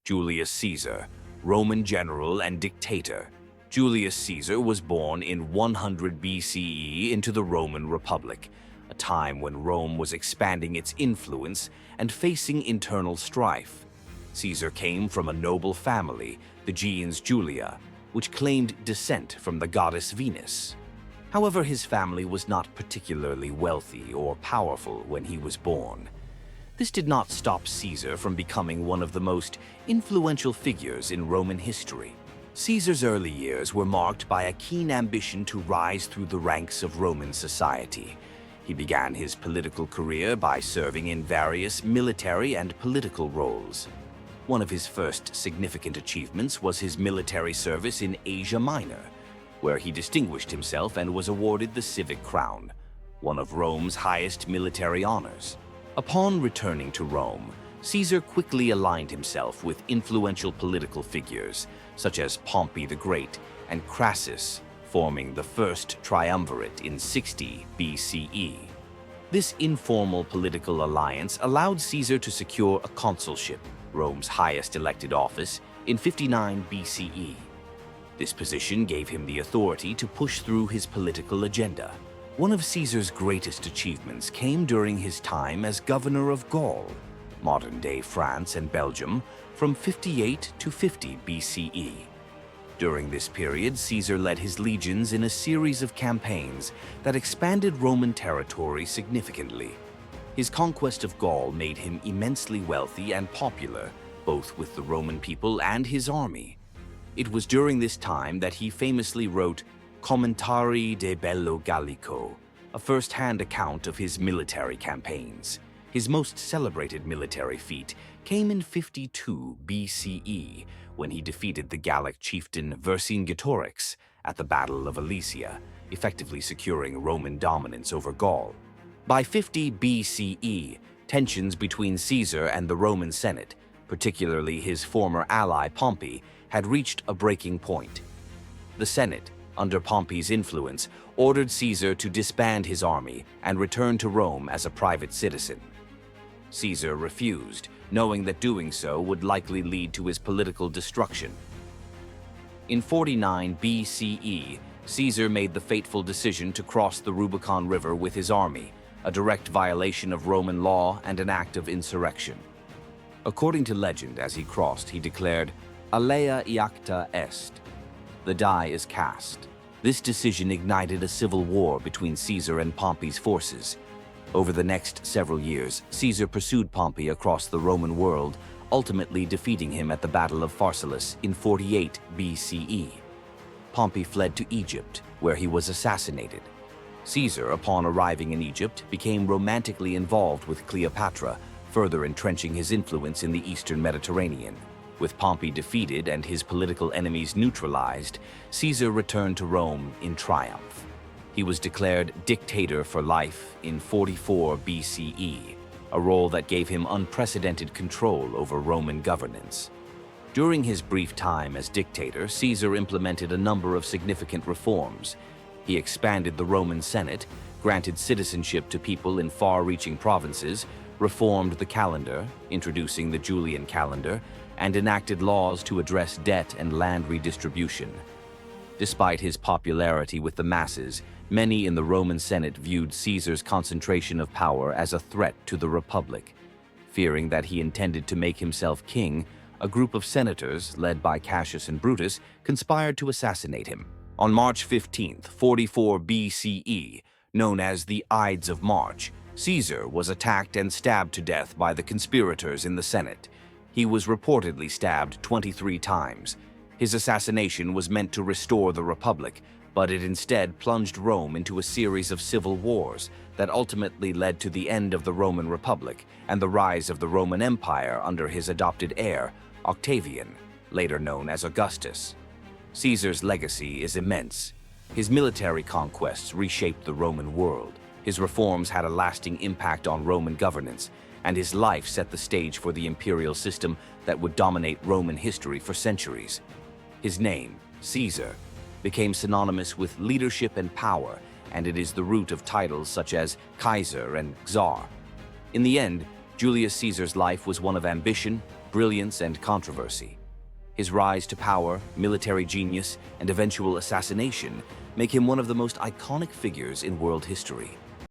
Julius Caesar, Roman general and dictator. Julius Caesar was born in 100 BCE into the Roman Republic, a time when Rome was expanding its influence and facing internal strife. Caesar came from a noble family, the gens Julia, which claimed descent from the goddess Venus. However, his family was not particularly wealthy or powerful when he was born. This did not stop Caesar from becoming one of the most influential figures in Roman history. Caesar's early years were marked by a keen ambition to rise through the ranks of Roman society. He began his political career by serving in various military and political roles. One of his first significant achievements was his military service in Asia Minor, where he distinguished himself and was awarded the civic crown, one of Rome's highest military honors. Upon returning to Rome, Caesar quickly aligned himself with influential political figures, such as Pompey the Great and Crassus, forming the first triumvirate in 60 BCE. This informal political alliance allowed Caesar to secure a consulship, Rome's highest elected office, in 59 BCE. This position gave him the authority to push through his political agenda. One of Caesar's greatest achievements came during his time as governor of Gaul, modern-day France and Belgium, from 58 to 50 BCE. During this period, Caesar led his legions in a series of campaigns that expanded Roman territory significantly. His conquest of Gaul made him immensely wealthy and popular, both with the Roman people and his army. It was during this time that he famously wrote Commentari de Bello Gallico, a first-hand account of his military campaigns. His most celebrated military feat came in 52 BCE, when he defeated the Gallic chieftain Vercingetorix at the Battle of Alesia, effectively securing Roman dominance over Gaul. By 50 BCE, tensions between Caesar and the Roman Senate, particularly his former ally Pompey, had reached a breaking point. The Senate, under Pompey's influence, ordered Caesar to disband his army and return to Rome as a private citizen. Caesar refused, knowing that doing so would likely lead to his political destruction. In 49 BCE, Caesar made the fateful decision to cross the Rubicon River with his army, a direct violation of Roman law and an act of insurrection. According to legend, as he crossed, he declared, "Alea iacta est." The die is cast. This decision ignited a civil war between Caesar and Pompey's forces. Over the next several years, Caesar pursued Pompey across the Roman world, ultimately defeating him at the Battle of Pharsalus in 48 BCE. Pompey fled to Egypt, where he was assassinated. Caesar, upon arriving in Egypt, became romantically involved with Cleopatra, further entrenching his influence in the Eastern Mediterranean. With Pompey defeated and his political enemies neutralized, Caesar returned to Rome in triumph. He was declared dictator for life in 44 BCE, a role that gave him unprecedented control over Roman governance. During his brief time as dictator, Caesar implemented a number of significant reforms. He expanded the Roman Senate, granted citizenship to people in far-reaching provinces, reformed the calendar, introducing the Julian calendar, and enacted laws to address debt and land redistribution. Despite his popularity with the masses, many in the Roman Senate viewed Caesar's concentration of power as a threat to the Republic. Fearing that he intended to make himself king, a group of senators, led by Cassius and Brutus, conspired to assassinate him. On March 15, 44 BCE, known as the Ides of March, Caesar was attacked and stabbed to death by the conspirators in the Senate. He was reportedly stabbed 23 times. His assassination was meant to restore the Republic, but it instead plunged Rome into a series of civil wars that ultimately led to the end of the Roman Republic and the rise of the Roman Empire under his adopted heir, Octavian, later known as Augustus. Caesar's legacy is immense. His military conquests reshaped the Roman world. His reforms had a lasting impact on Roman governance, and his life set the stage for the imperial system that would dominate Roman history for centuries. His name, Caesar, became synonymous with leadership and power, and it is the root of titles such as Kaiser and Czar. In the end, Julius Caesar's life was one of ambition, brilliance and controversy. His rise to power, military genius, and eventual assassination make him one of the most iconic figures in world history.